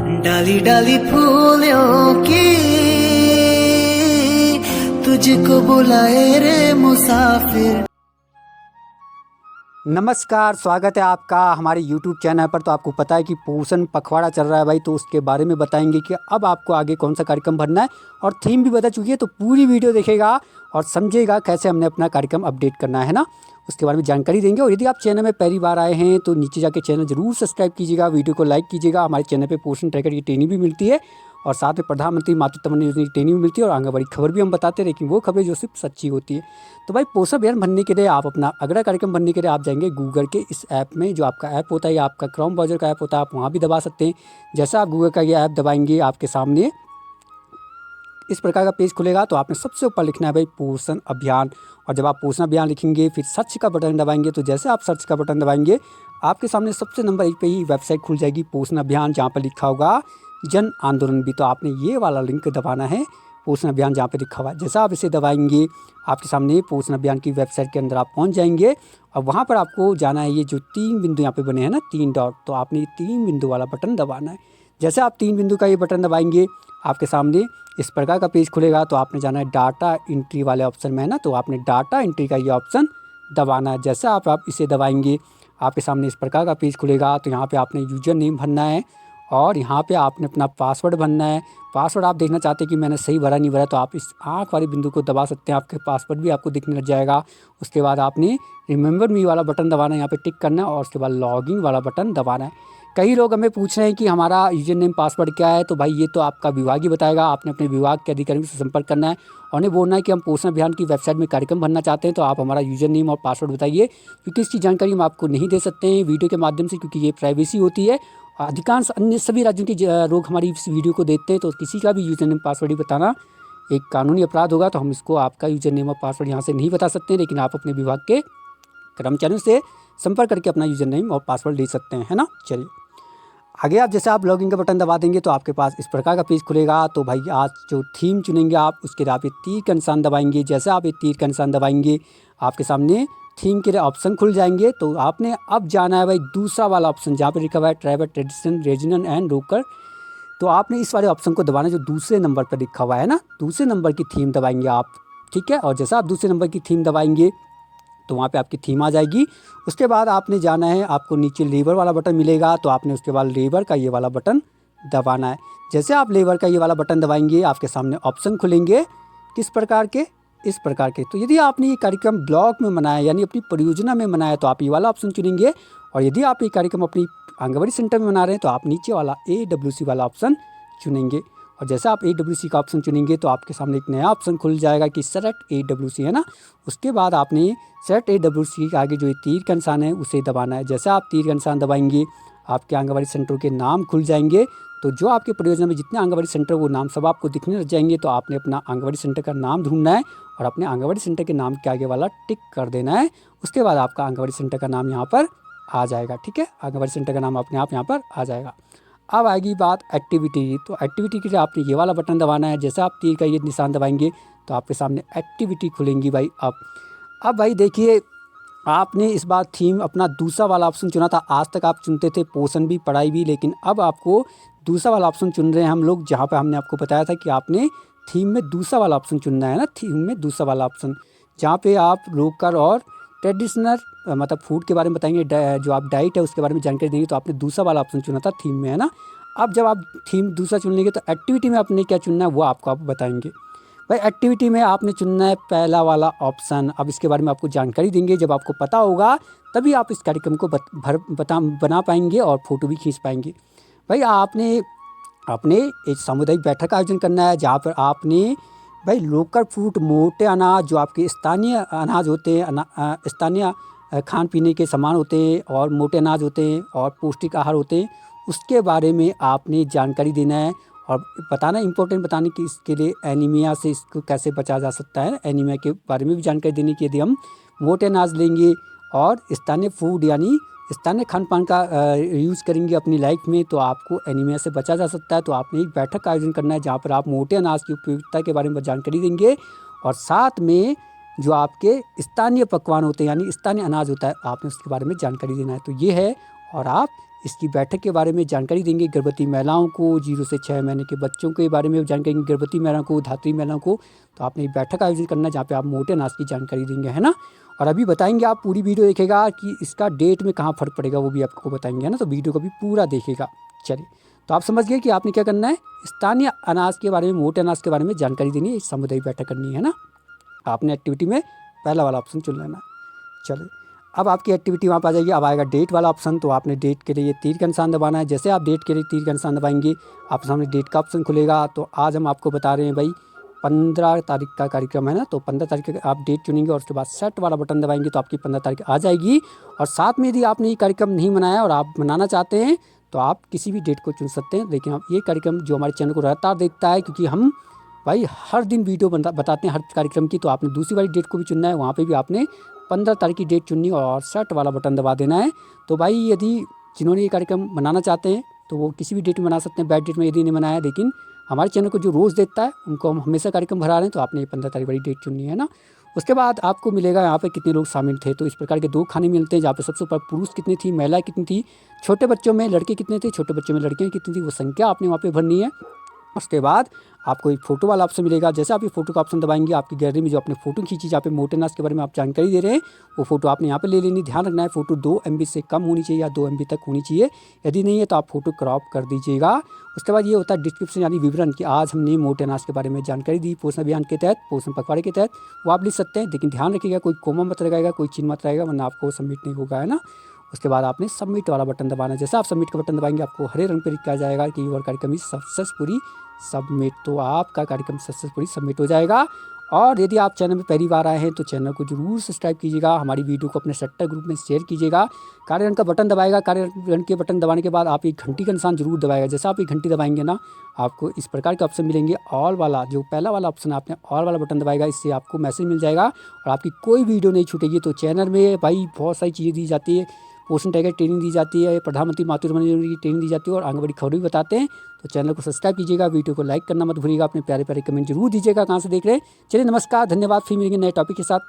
डाली डाली फूलों की तुझको बुलाए रे मुसाफिर। नमस्कार, स्वागत है आपका हमारे YouTube चैनल पर। तो आपको पता है कि पोषण पखवाड़ा चल रहा है भाई, तो उसके बारे में बताएंगे कि अब आपको आगे कौन सा कार्यक्रम भरना है और थीम भी बता चुकी है। तो पूरी वीडियो देखेगा और समझेगा कैसे हमने अपना कार्यक्रम अपडेट करना है ना, उसके बारे में जानकारी देंगे। और यदि आप चैनल में पहली बार आए हैं तो नीचे जाके चैनल जरूर सब्सक्राइब कीजिएगा, वीडियो को लाइक कीजिएगा। हमारे चैनल पर पोषण ट्रैकर की ट्रेनिंग भी मिलती है और साथ में प्रधानमंत्री मातृत्व वंदना योजना की ट्रेनिंग भी मिलती है और आंगनबाड़ी खबर भी हम बताते हैं, लेकिन वो खबरें जो सिर्फ सच्ची होती है। तो भाई पोषण अभियान बनने के लिए आप अपना अगला कार्यक्रम बनने के लिए आप जाएंगे गूगल के इस ऐप में, जो आपका ऐप होता है या आपका क्रोम ब्राउज़र का ऐप होता है, आप वहाँ भी दबा सकते हैं। जैसा आप गूगल का ये ऐप दबाएंगे आपके सामने इस प्रकार का पेज खुलेगा। तो आपने सबसे ऊपर लिखना है भाई पोषण अभियान, और जब आप पोषण अभियान लिखेंगे फिर सर्च का बटन दबाएंगे। तो जैसे आप सर्च का बटन दबाएंगे आपके सामने सबसे नंबर 1 पे ही वेबसाइट खुल जाएगी पोषण अभियान, जहाँ पर लिखा होगा जन आंदोलन भी। तो आपने ये वाला लिंक दबाना है पोषण अभियान जहाँ पे लिखा हुआ है। जैसा आप इसे दबाएंगे आपके सामने पोषण अभियान की वेबसाइट के अंदर आप पहुँच जाएंगे और वहाँ पर आपको जाना है। ये जो 3 बिंदु यहाँ पे बने हैं ना, 3 डॉट, तो आपने ये 3 बिंदु वाला बटन दबाना है। जैसे आप 3 बिंदु का ये बटन दबाएंगे आपके सामने इस प्रकार का पेज खुलेगा। तो आपने जाना है डाटा एंट्री वाले ऑप्शन में है ना, तो आपने डाटा एंट्री का ये ऑप्शन दबाना है। जैसे आप इसे दबाएंगे आपके सामने इस प्रकार का पेज खुलेगा। तो यहाँ पे आपने यूजर नेम भरना है और यहाँ पे आपने अपना पासवर्ड भरना है। पासवर्ड आप देखना चाहते हैं कि मैंने सही भरा नहीं भरा, तो आप इस आँख वाले बिंदु को दबा सकते हैं, आपके पासवर्ड भी आपको दिखने लग जाएगा। उसके बाद आपने रिमेंबर मी वाला बटन दबाना है, यहाँ पे टिक करना है और उसके बाद लॉगिन वाला बटन दबाना है। कई लोग हमें पूछ रहे हैं कि हमारा यूजर नेम पासवर्ड क्या है, तो भाई ये तो आपका विभाग ही बताएगा। आपने अपने विभाग के अधिकारियों से संपर्क करना है और उन्हें बोलना है कि हम पोषण अभियान की वेबसाइट में कार्यक्रम भरना चाहते हैं, तो आप हमारा यूजर नेम और पासवर्ड बताइए, क्योंकि इसकी जानकारी हम आपको नहीं दे सकते हैं वीडियो के माध्यम से, क्योंकि ये प्राइवेसी होती है। अधिकांश अन्य सभी राज्यों के लोग हमारी इस वीडियो को देखते हैं, तो किसी का भी यूजर नेम पासवर्ड ही बताना एक कानूनी अपराध होगा। तो हम इसको आपका यूजर नेम और पासवर्ड यहाँ से नहीं बता सकते हैं, लेकिन आप अपने विभाग के कर्मचारियों से संपर्क करके अपना यूजर नेम और पासवर्ड ले सकते हैं, है ना। चलिए आगे आप जैसे आप लॉगिन का बटन दबा देंगे तो आपके पास इस प्रकार का पेज खुलेगा। तो भाई आज जो थीम चुनेंगे आप उसके लिए आप ये तीर का निशान दबाएंगे। जैसे आप ये तीर का निशान दबाएंगे आपके सामने थीम के लिए ऑप्शन खुल जाएंगे। तो आपने अब जाना है भाई दूसरा वाला ऑप्शन जहाँ पे लिखा हुआ है tribal tradition regional and local. तो आपने इस वाले ऑप्शन को दबाना जो दूसरे नंबर पर लिखा हुआ है ना, दूसरे नंबर की थीम दबाएंगे आप, ठीक है। और जैसा आप दूसरे नंबर की थीम दबाएंगे तो वहाँ पे आपकी थीम आ जाएगी। उसके बाद आपने जाना है, आपको नीचे लेबर वाला बटन मिलेगा, तो आपने उसके बाद लेबर का ये वाला बटन दबाना है। जैसे आप लेबर का ये वाला बटन दबाएंगे आपके सामने ऑप्शन खुलेंगे किस प्रकार के, इस प्रकार के। तो यदि आपने ये कार्यक्रम ब्लॉक में मनाया यानी अपनी परियोजना में मनाया तो आप ये वाला ऑप्शन चुनेंगे, और यदि आप ये कार्यक्रम अपनी आंगनबाड़ी सेंटर में मना रहे हैं तो आप नीचे वाला AWC वाला ऑप्शन चुनेंगे। और जैसा आप AWC का ऑप्शन चुनेंगे तो आपके सामने एक नया ऑप्शन खुल जाएगा कि सेलेक्ट AWC, है ना। उसके बाद आपने सेलेक्ट AWC के आगे जो ये तीर का निशान है उसे दबाना है। जैसा आप तीर का निशान दबाएंगे आपके आंगनबाड़ी सेंटर के नाम खुल जाएंगे। तो जो आपके परियोजना में जितने आंगनबाड़ी सेंटर वो नाम सब आपको दिखने लग जाएंगे। तो आपने अपना आंगनबाड़ी सेंटर का नाम ढूंढना है और अपने आंगनबाड़ी सेंटर के नाम के आगे वाला टिक कर देना है। उसके बाद आपका आंगनबाड़ी सेंटर का नाम यहाँ पर आ जाएगा, ठीक है। आंगनबाड़ी सेंटर का नाम अपने आप यहाँ पर आ जाएगा। अब आएगी बात एक्टिविटी। तो एक्टिविटी के लिए आपने ये वाला बटन दबाना है। जैसे आप तीर का ये निशान दबाएंगे तो आपके सामने एक्टिविटी खुलेंगी भाई। अब भाई देखिए, आपने इस बार थीम अपना दूसरा वाला ऑप्शन चुना था। आज तक आप चुनते थे पोषण भी पढ़ाई भी, लेकिन अब आपको दूसरा वाला ऑप्शन चुन रहे हैं हम लोग, जहाँ पे हमने आपको बताया था कि आपने थीम में दूसरा वाला ऑप्शन चुनना है ना। थीम में दूसरा वाला ऑप्शन जहाँ पे आप लोकल और ट्रेडिशनल मतलब फूड के बारे में बताएंगे, जो आप डाइट है उसके बारे में जानकारी देंगे। तो आपने दूसरा वाला ऑप्शन चुना था थीम में, है ना। अब जब आप थीम दूसरा चुन लेंगे तो एक्टिविटी में आपने क्या चुनना है वो आपको आप बताएंगे। भाई एक्टिविटी में आपने चुनना है पहला वाला ऑप्शन। अब इसके बारे में आपको जानकारी देंगे, जब आपको पता होगा तभी आप इस कार्यक्रम को बना पाएंगे और फ़ोटो भी खींच पाएंगे। भाई आपने एक सामुदायिक बैठक का आयोजन करना है, जहाँ पर आपने भाई लोकल फूड मोटे अनाज जो आपके स्थानीय अनाज होते हैं, स्थानीय खान पीने के सामान होते हैं और मोटे अनाज होते हैं और पौष्टिक आहार होते हैं, उसके बारे में आपने जानकारी देना है और बताना इम्पोर्टेंट बताने कि इसके लिए एनीमिया से इसको कैसे बचा जा सकता है। एनीमिया के बारे में भी जानकारी देने की, यदि हम मोटे अनाज लेंगे और स्थानीय फूड यानी स्थानीय खान पान का यूज़ करेंगे अपनी लाइफ में तो आपको एनीमिया से बचा जा सकता है। तो आपने एक बैठक का आयोजन करना है जहाँ पर आप मोटे अनाज की उपयोगिता के बारे में जानकारी देंगे और साथ में जो आपके स्थानीय पकवान होते हैं यानी स्थानीय अनाज होता है आपने उसके बारे में जानकारी देना है। तो ये है और आप इसकी बैठक के बारे में जानकारी देंगे। गर्भवती महिलाओं को, 0 से 6 महीने के बच्चों के बारे में जानकारी देंगे, गर्भवती महिलाओं को, धात्री महिलाओं को। तो आपने एक बैठक आयोजित करना है जहाँ पे आप मोटे अनाज की जानकारी देंगे, है ना। और अभी बताएंगे, आप पूरी वीडियो देखेगा कि इसका डेट में कहाँ फ़र्क पड़ेगा, वो भी आपको बताएंगे, है ना। तो वीडियो को भी पूरा देखेगा। चलिए, तो आप समझ गए कि आपने क्या करना है, स्थानीय अनाज के बारे में, मोटे अनाज के बारे में जानकारी देनी है, सामुदायिक बैठक करनी है ना। आपने एक्टिविटी में पहला वाला ऑप्शन चुन लेना। चलिए, अब आपकी एक्टिविटी वहाँ पर आ जाएगी। अब आएगा डेट वाला ऑप्शन। तो आपने डेट के लिए तीर का निशान दबाना है। जैसे आप डेट के लिए तीर का निशान दबाएंगे, आप सामने डेट का ऑप्शन खुलेगा। तो आज हम आपको बता रहे हैं भाई 15 तारीख का कार्यक्रम है ना। तो 15 तारीख का आप डेट चुनेंगे और उसके बाद सेट वाला बटन दबाएंगे तो आपकी 15 तारीख आ जाएगी। और साथ में यदि आपने ये कार्यक्रम नहीं मनाया और आप मनाना चाहते हैं तो आप किसी भी डेट को चुन सकते हैं। लेकिन आप ये कार्यक्रम जो हमारे चैनल को लगातार देखता है, क्योंकि हम भाई हर दिन वीडियो बताते हैं हर कार्यक्रम की, तो आपने दूसरी वाली डेट को भी चुनना है। वहाँ पे भी आपने 15 तारीख की डेट चुननी और सेट वाला बटन दबा देना है। तो भाई यदि जिन्होंने ये कार्यक्रम मनाना चाहते हैं तो वो किसी भी डेट में मना सकते हैं, बैड डेट में यदि नहीं मनाया। लेकिन हमारे चैनल को जो रोज़ देखता है उनको हम हमेशा कार्यक्रम भरा रहे हैं। तो आपने ये 15 तारीख वाली डेट चुननी है ना। उसके बाद आपको मिलेगा यहाँ पे कितने लोग शामिल थे। तो इस प्रकार के 2 खाने मिलते हैं जहाँ पे सबसे ऊपर पुरुष कितनी थी, महिला कितनी थी, छोटे बच्चों में लड़के कितने थे, छोटे बच्चों में लड़कियाँ कितनी थी, वो संख्या आपने वहाँ पे भरनी है। उसके बाद आपको एक फ़ोटो वाला ऑप्शन मिलेगा। जैसे आप ये फ़ोटो का ऑप्शन दबाएंगे, आपकी गैलरी में जो आपने फ़ोटो खींची, जहाँ पे मोटे अनाज के बारे में आप जानकारी दे रहे हैं, वो फ़ोटो आपने यहाँ पे ले लेनी। ध्यान रखना है फ़ोटो 2 MB से कम होनी चाहिए या 2 MB तक होनी चाहिए। यदि नहीं है तो आप फ़ोटो क्रॉप कर दीजिएगा। उसके बाद ये होता है डिस्क्रिप्शन, यानी विवरण, कि आज हमने मोटे अनाज के बारे में जानकारी दी पोषण अभियान के तहत, पोषण पखवाड़े के तहत। वो आप लिख सकते हैं, लेकिन ध्यान रखिएगा कोई कोमा मत लगाएगा, कोई चिन्ह मत रहेगा, वरना आपको सबमिट नहीं होगा, है ना। उसके बाद आपने सबमिट वाला बटन दबाना है। जैसे आप सबमिट का बटन दबाएंगे, आपको हरे रंग पर लिखा जाएगा कि योर कार्यक्रम इज सक्सेसफुली सबमिट। तो आपका कार्यक्रम सक्सेसफुली सबमिट हो जाएगा। और यदि आप चैनल में पहली बार आए हैं तो चैनल को जरूर सब्सक्राइब कीजिएगा। हमारी वीडियो को अपने सेक्टर ग्रुप में शेयर कीजिएगा। काले रंग का बटन दबाएगा। काले रंग के बटन दबाने के बाद आप एक घंटी का निशान जरूर दबाएगा। जैसे आप एक घंटी दबाएंगे ना, आपको इस प्रकार के ऑप्शन मिलेंगे। ऑल वाला, जो पहला वाला ऑप्शन आपने ऑल वाला बटन दबाएगा, इससे आपको मैसेज मिल जाएगा और आपकी कोई वीडियो नहीं छूटेगी। तो चैनल में भाई बहुत सारी चीज़ें दी जाती है, पोषण टाइगर ट्रेनिंग दी जाती है, प्रधानमंत्री मातृ वंदना योजना की ट्रेनिंग दी जाती है और आंगनबाड़ी खबर भी बताते हैं। तो चैनल को सब्सक्राइब कीजिएगा, वीडियो को लाइक करना मत भूलिएगा, अपने प्यारे प्यारे कमेंट जरूर दीजिएगा कहाँ से देख रहे हैं। चलिए, नमस्कार, धन्यवाद। फिर मिलेंगे नए टॉपिक के साथ।